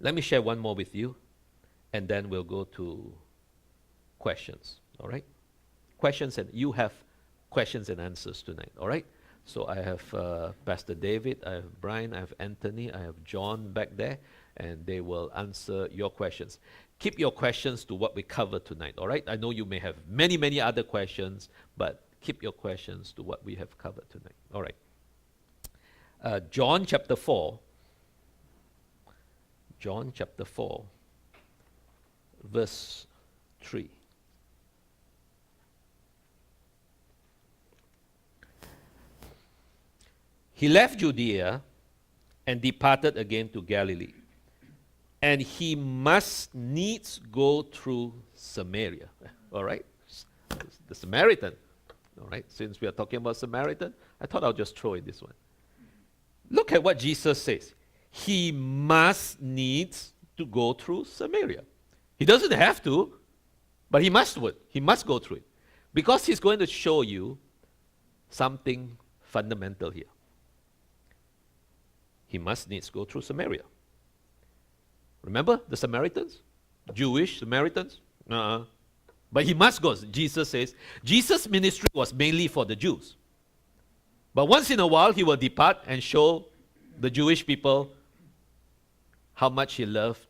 Let me share one more with you, and then we'll go to questions. All right? Questions, and you have questions and answers tonight. All right? So I have Pastor David, I have Brian, I have Anthony, I have John back there, and they will answer your questions. Keep your questions to what we cover tonight, all right? I know you may have many, many other questions, but keep your questions to what we have covered tonight. All right. John chapter 4. John chapter 4, verse 3. He left Judea and departed again to Galilee. And he must needs go through Samaria. All right? The Samaritan. All right? Since we are talking about Samaritan, I thought I'll just throw in this one. Look at what Jesus says. He must needs to go through Samaria. He doesn't have to, but he must would. He must go through it. Because he's going to show you something fundamental here. He must needs go through Samaria. Remember the Samaritans? Jewish Samaritans? But he must go. Jesus says, Jesus' ministry was mainly for the Jews. But once in a while, he will depart and show the Jewish people how much he loved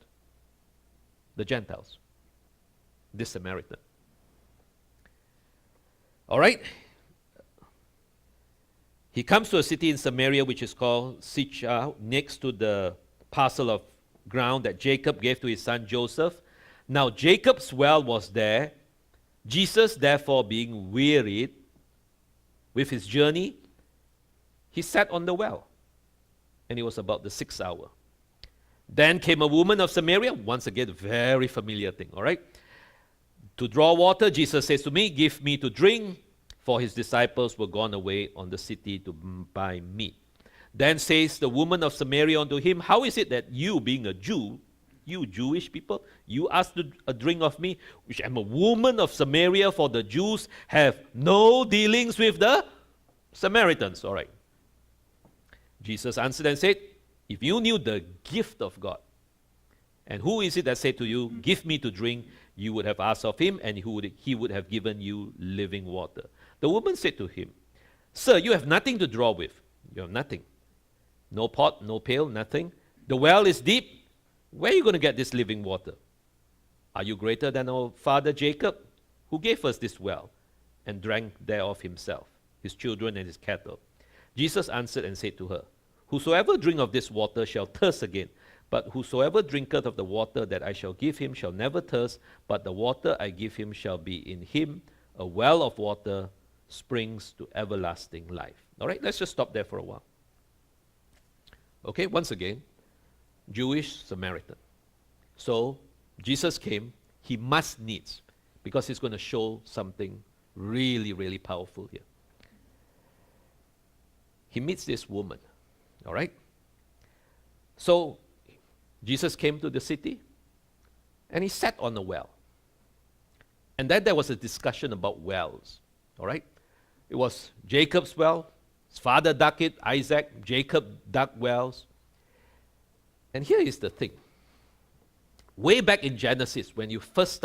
the Gentiles. This Samaritan. All right? He comes to a city in Samaria which is called Sychar, next to the parcel of ground that Jacob gave to his son Joseph. Now Jacob's well was there. Jesus, therefore, being wearied with his journey, he sat on the well. And it was about the 6th hour. Then came a woman of Samaria, once again, very familiar thing, all right? To draw water, Jesus says to me, give me to drink, for his disciples were gone away on the city to buy meat. Then says the woman of Samaria unto him, how is it that you, being a Jew, you Jewish people, you ask a drink of me, which am a woman of Samaria, for the Jews have no dealings with the Samaritans. All right. Jesus answered and said, if you knew the gift of God, and who is it that said to you, give me to drink, you would have asked of him, and he would have given you living water. The woman said to him, sir, you have nothing to draw with. You have nothing. No pot, no pail, nothing. The well is deep. Where are you going to get this living water? Are you greater than our father Jacob, who gave us this well, and drank thereof himself, his children and his cattle? Jesus answered and said to her, whosoever drink of this water shall thirst again, but whosoever drinketh of the water that I shall give him shall never thirst, but the water I give him shall be in him a well of water, springs to everlasting life. All right, let's just stop there for a while. Okay, once again, Jewish Samaritan. So Jesus came, he must needs, because he's going to show something really, really powerful here. He meets this woman, all right? So Jesus came to the city, and he sat on a well. And then there was a discussion about wells, all right? It was Jacob's well, his father dug it, Isaac, Jacob dug wells. And here is the thing. Way back in Genesis, when we first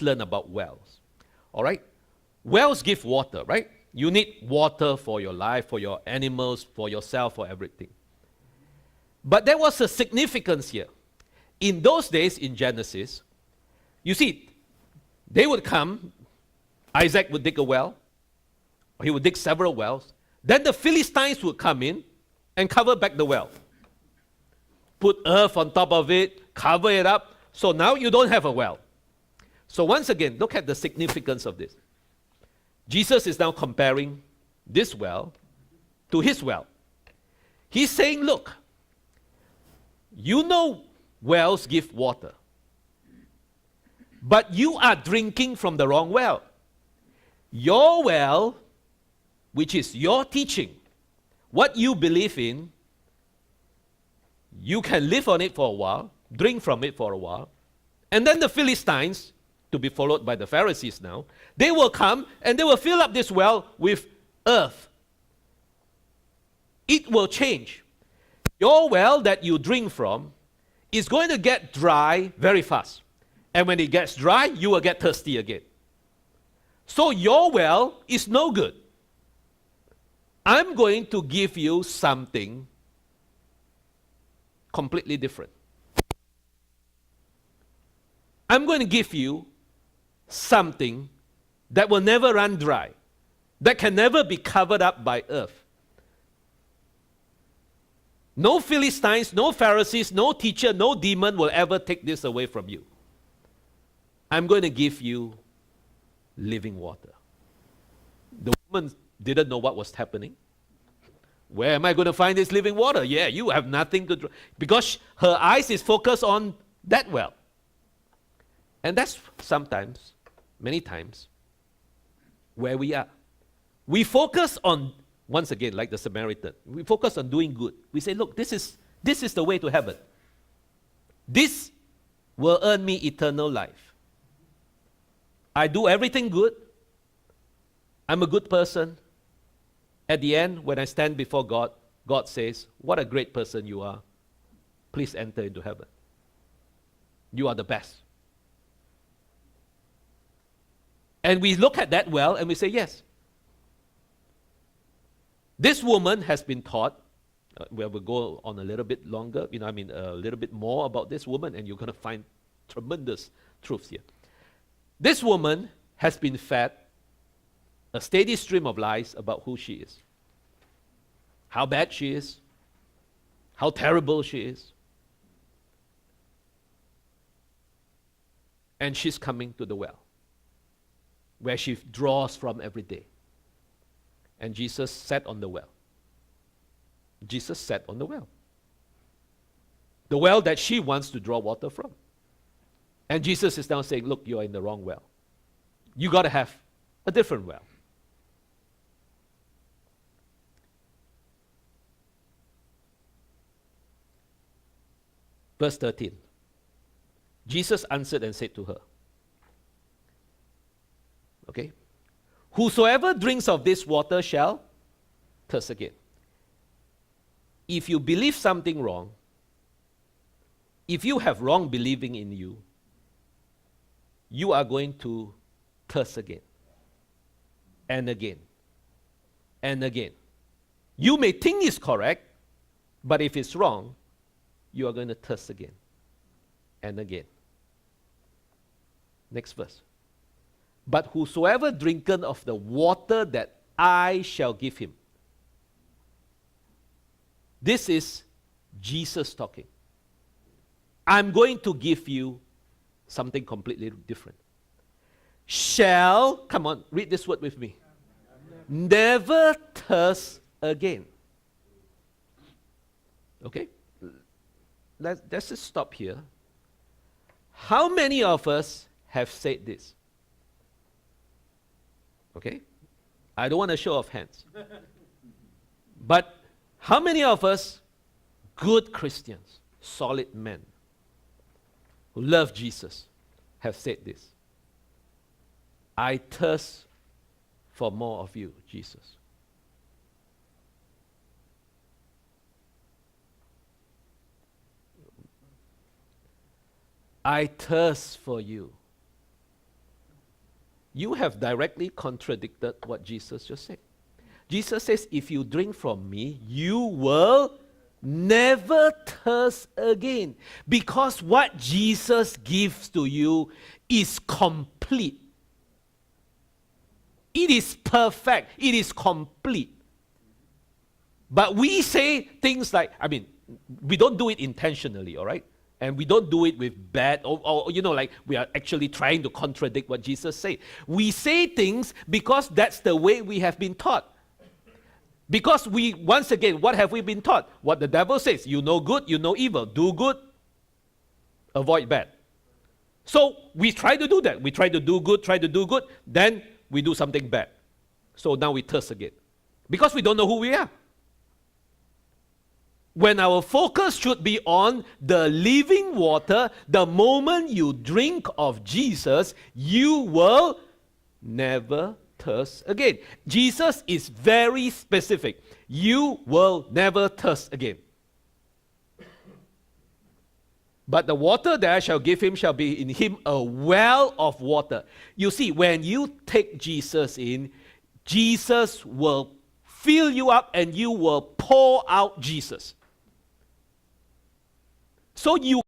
learned about wells, all right? Wells give water, right? You need water for your life, for your animals, for yourself, for everything. But there was a significance here. In those days in Genesis, you see, they would come, Isaac would dig a well, or he would dig several wells. Then the Philistines would come in and cover back the well. Put earth on top of it, cover it up. So now you don't have a well. So once again, look at the significance of this. Jesus is now comparing this well to his well. He's saying, look, you know wells give water, but you are drinking from the wrong well. Your well, which is your teaching, what you believe in, you can live on it for a while, drink from it for a while, and then the Philistines, to be followed by the Pharisees now, they will come and they will fill up this well with earth. It will change. Your well that you drink from is going to get dry very fast. And when it gets dry, you will get thirsty again. So your well is no good. I'm going to give you something completely different. I'm going to give you something that will never run dry, that can never be covered up by earth. No Philistines, no Pharisees, no teacher, no demon will ever take this away from you. I'm going to give you living water. The woman didn't know what was happening. Where am I going to find this living water? Yeah, you have nothing to drink. Because her eyes is focused on that well. And that's sometimes, many times, where we are. We focus on, once again, like the Samaritan, we focus on doing good. We say, look, this is the way to heaven. This will earn me eternal life. I do everything good. I'm a good person. At the end, when I stand before God, God says, what a great person you are. Please enter into heaven. You are the best. And we look at that well and we say, yes. This woman has been taught, we will go on a little bit longer, a little bit more about this woman, and you're going to find tremendous truths here. This woman has been fed a steady stream of lies about who she is, how bad she is, how terrible she is. And she's coming to the well, where she draws from every day. And Jesus sat on the well. Jesus sat on the well. The well that she wants to draw water from. And Jesus is now saying, look, you are in the wrong well. You got to have a different well. Verse 13. Jesus answered and said to her, okay, whosoever drinks of this water shall thirst again. If you believe something wrong, if you have wrong believing in you, you are going to thirst again and again and again. You may think it's correct, but if it's wrong, you are going to thirst again and again. Next verse. But whosoever drinketh of the water that I shall give him. This is Jesus talking. I'm going to give you something completely different. Shall, come on, read this word with me. Never thirst again. Okay? Let's just stop here. How many of us have said this? Okay? I don't want to show off hands. But how many of us, good Christians, solid men, who love Jesus, have said this? I thirst for more of you, Jesus. I thirst for you. You have directly contradicted what Jesus just said. Jesus says, if you drink from me, you will never thirst again. Because what Jesus gives to you is complete. It is perfect. It is complete. But we say things like, we don't do it intentionally, all right? And we don't do it with bad, or like we are actually trying to contradict what Jesus said. We say things because that's the way we have been taught. Because once again, what have we been taught? What the devil says, you know good, you know evil. Do good, avoid bad. So we try to do that. We try to do good, then we do something bad. So now we thirst again. Because we don't know who we are. When our focus should be on the living water, the moment you drink of Jesus, you will never thirst again. Jesus is very specific. You will never thirst again. But the water that I shall give him shall be in him a well of water. You see, when you take Jesus in, Jesus will fill you up and you will pour out Jesus. So you